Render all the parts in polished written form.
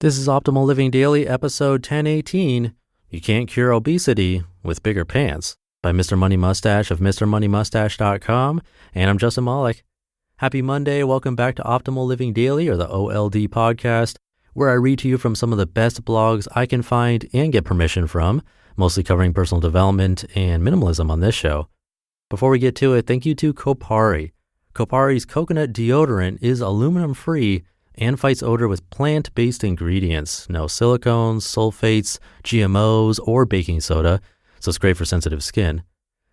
This is Optimal Living Daily, episode 1018. You Can't Cure Obesity with Bigger Pants by Mr. Money Mustache of MrMoneyMustache.com. And I'm Justin Malik. Happy Monday. Welcome back to Optimal Living Daily, or the OLD podcast, where I read to you from some of the best blogs I can find and get permission from, mostly covering personal development and minimalism on this show. Before we get to it, thank you to Kopari. Kopari's coconut deodorant is aluminum-free and fights odor with plant-based ingredients. No silicones, sulfates, GMOs, or baking soda, so it's great for sensitive skin.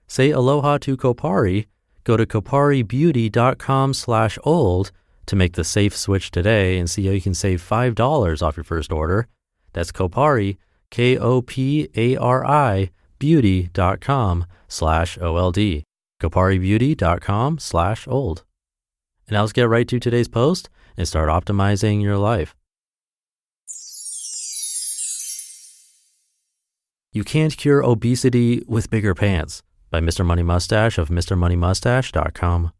Say aloha to Kopari. Go to koparibeauty.com/old to make the safe switch today and see how you can save $5 off your first order. That's Kopari, Kopari, beauty.com/OLD. koparibeauty.com/old. And now let's get right to today's post and start optimizing your life. You Can't Cure Obesity with Bigger Pants by Mr. Money Mustache of MrMoneyMustache.com.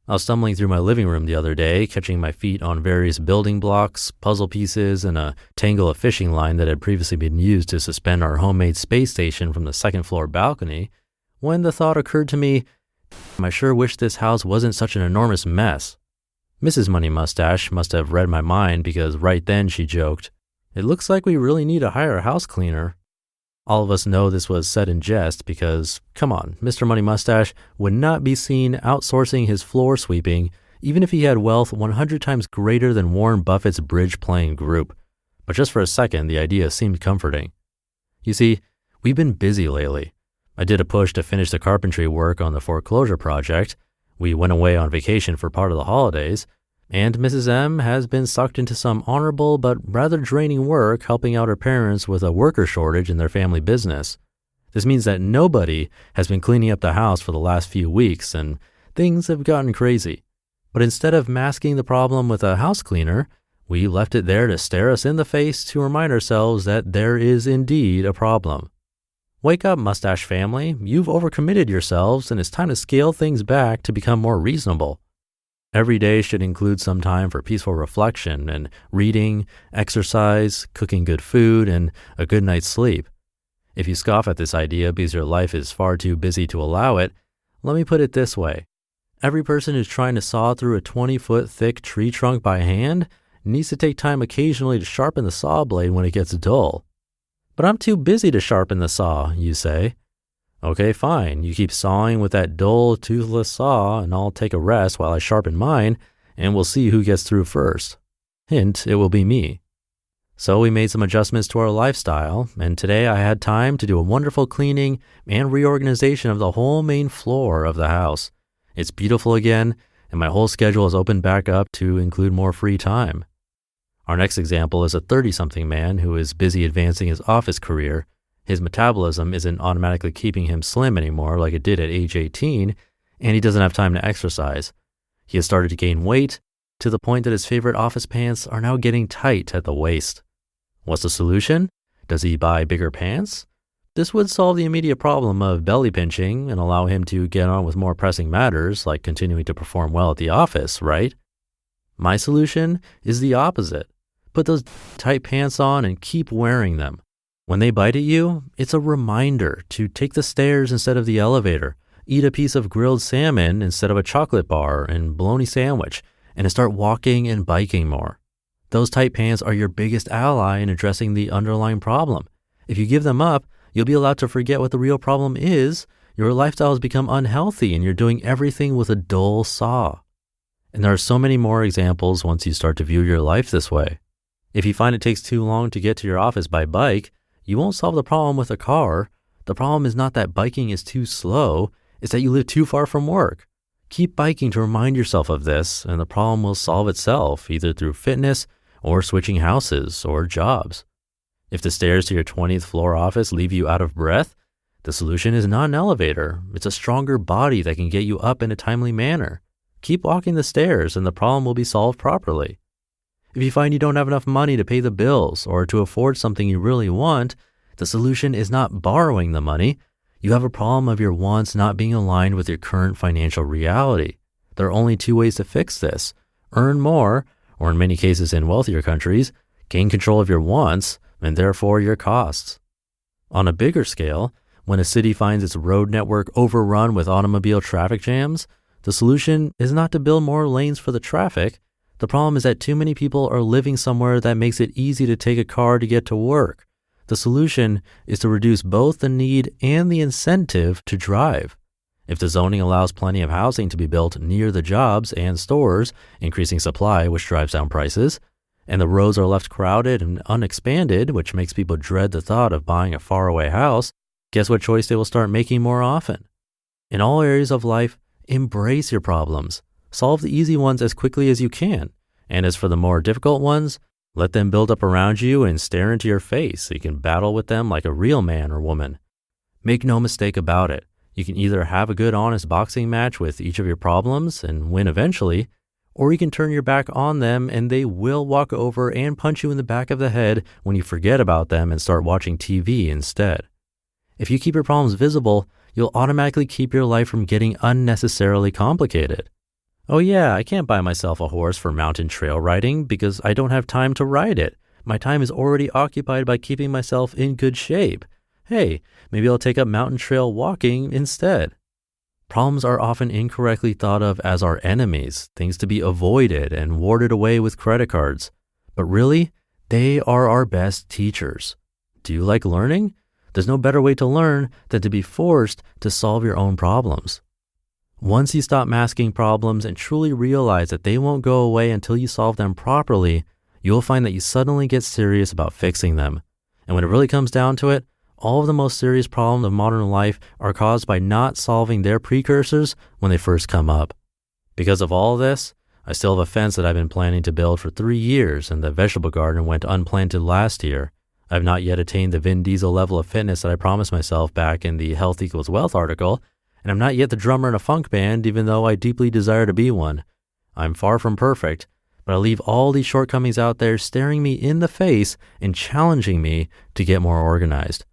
I was stumbling through my living room the other day, catching my feet on various building blocks, puzzle pieces, and a tangle of fishing line that had previously been used to suspend our homemade space station from the second floor balcony, when the thought occurred to me, I sure wish this house wasn't such an enormous mess. Mrs. Money Mustache must have read my mind because right then she joked, "It looks like we really need to hire a house cleaner." All of us know this was said in jest because, come on, Mr. Money Mustache would not be seen outsourcing his floor sweeping even if he had wealth 100 times greater than Warren Buffett's bridge playing group. But just for a second, the idea seemed comforting. You see, we've been busy lately. I did a push to finish the carpentry work on the foreclosure project. We went away on vacation for part of the holidays, and Mrs. M has been sucked into some honorable but rather draining work helping out her parents with a worker shortage in their family business. This means that nobody has been cleaning up the house for the last few weeks, and things have gotten crazy. But instead of masking the problem with a house cleaner, we left it there to stare us in the face to remind ourselves that there is indeed a problem. Wake up, Mustache family. You've overcommitted yourselves, and it's time to scale things back to become more reasonable. Every day should include some time for peaceful reflection and reading, exercise, cooking good food, and a good night's sleep. If you scoff at this idea because your life is far too busy to allow it, let me put it this way. Every person who's trying to saw through a 20-foot thick tree trunk by hand needs to take time occasionally to sharpen the saw blade when it gets dull. But I'm too busy to sharpen the saw, you say. Okay, fine. You keep sawing with that dull, toothless saw, and I'll take a rest while I sharpen mine, and we'll see who gets through first. Hint, it will be me. So we made some adjustments to our lifestyle, and today I had time to do a wonderful cleaning and reorganization of the whole main floor of the house. It's beautiful again, and my whole schedule is opened back up to include more free time. Our next example is a 30-something man who is busy advancing his office career. His metabolism isn't automatically keeping him slim anymore like it did at age 18, and he doesn't have time to exercise. He has started to gain weight to the point that his favorite office pants are now getting tight at the waist. What's the solution? Does he buy bigger pants? This would solve the immediate problem of belly pinching and allow him to get on with more pressing matters like continuing to perform well at the office, right? My solution is the opposite. Put those tight pants on and keep wearing them. When they bite at you, it's a reminder to take the stairs instead of the elevator, eat a piece of grilled salmon instead of a chocolate bar and bologna sandwich, and to start walking and biking more. Those tight pants are your biggest ally in addressing the underlying problem. If you give them up, you'll be allowed to forget what the real problem is. Your lifestyle has become unhealthy and you're doing everything with a dull saw. And there are so many more examples once you start to view your life this way. If you find it takes too long to get to your office by bike, you won't solve the problem with a car. The problem is not that biking is too slow, it's that you live too far from work. Keep biking to remind yourself of this, and the problem will solve itself, either through fitness or switching houses or jobs. If the stairs to your 20th floor office leave you out of breath, the solution is not an elevator. It's a stronger body that can get you up in a timely manner. Keep walking the stairs and the problem will be solved properly. If you find you don't have enough money to pay the bills or to afford something you really want, the solution is not borrowing the money. You have a problem of your wants not being aligned with your current financial reality. There are only two ways to fix this: earn more or in many cases in wealthier countries, gain control of your wants and therefore your costs. On a bigger scale, when a city finds its road network overrun with automobile traffic jams, the solution is not to build more lanes for the traffic. The problem is that too many people are living somewhere that makes it easy to take a car to get to work. The solution is to reduce both the need and the incentive to drive. If the zoning allows plenty of housing to be built near the jobs and stores, increasing supply, which drives down prices, and the roads are left crowded and unexpanded, which makes people dread the thought of buying a faraway house, guess what choice they will start making more often? In all areas of life, embrace your problems. Solve the easy ones as quickly as you can. And as for the more difficult ones, let them build up around you and stare into your face so you can battle with them like a real man or woman. Make no mistake about it. You can either have a good, honest boxing match with each of your problems and win eventually, or you can turn your back on them and they will walk over and punch you in the back of the head when you forget about them and start watching TV instead. If you keep your problems visible, you'll automatically keep your life from getting unnecessarily complicated. Oh yeah, I can't buy myself a horse for mountain trail riding because I don't have time to ride it. My time is already occupied by keeping myself in good shape. Hey, maybe I'll take up mountain trail walking instead. Problems are often incorrectly thought of as our enemies, things to be avoided and warded away with credit cards. But really, they are our best teachers. Do you like learning? There's no better way to learn than to be forced to solve your own problems. Once you stop masking problems and truly realize that they won't go away until you solve them properly, you'll find that you suddenly get serious about fixing them. And when it really comes down to it, all of the most serious problems of modern life are caused by not solving their precursors when they first come up. Because of all this, I still have a fence that I've been planning to build for 3 years, and the vegetable garden went unplanted last year. I've not yet attained the Vin Diesel level of fitness that I promised myself back in the Health Equals Wealth article, and I'm not yet the drummer in a funk band, even though I deeply desire to be one. I'm far from perfect, but I leave all these shortcomings out there staring me in the face and challenging me to get more organized.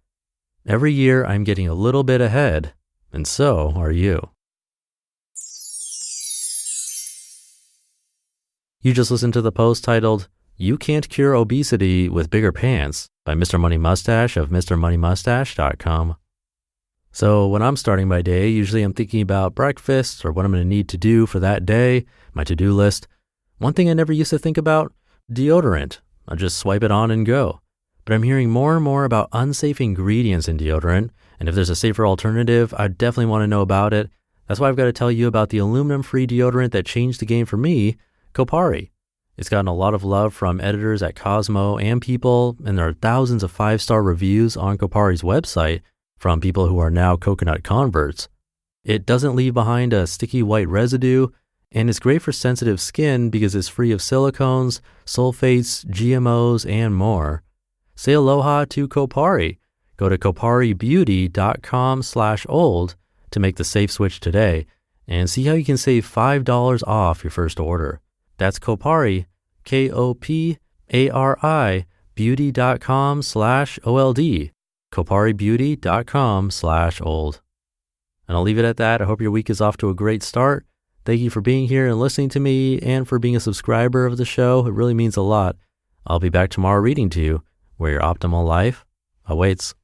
Every year, I'm getting a little bit ahead, and so are you. You just listened to the post titled, "You Can't Cure Obesity with Bigger Pants" by Mr. Money Mustache of MrMoneyMustache.com. So when I'm starting my day, usually I'm thinking about breakfast or what I'm going to need to do for that day, my to-do list. One thing I never used to think about, deodorant. I'll just swipe it on and go. But I'm hearing more and more about unsafe ingredients in deodorant, and if there's a safer alternative, I definitely want to know about it. That's why I've got to tell you about the aluminum-free deodorant that changed the game for me, Kopari. It's gotten a lot of love from editors at Cosmo and People, and there are thousands of 5-star reviews on Kopari's website from people who are now coconut converts. It doesn't leave behind a sticky white residue, and it's great for sensitive skin because it's free of silicones, sulfates, GMOs, and more. Say aloha to Kopari. Go to koparibeauty.com/old to make the safe switch today and see how you can save $5 off your first order. That's Kopari, Kopari, beauty.com/OLD. koparibeauty.com/old. And I'll leave it at that. I hope your week is off to a great start. Thank you for being here and listening to me and for being a subscriber of the show. It really means a lot. I'll be back tomorrow reading to you where your optimal life awaits.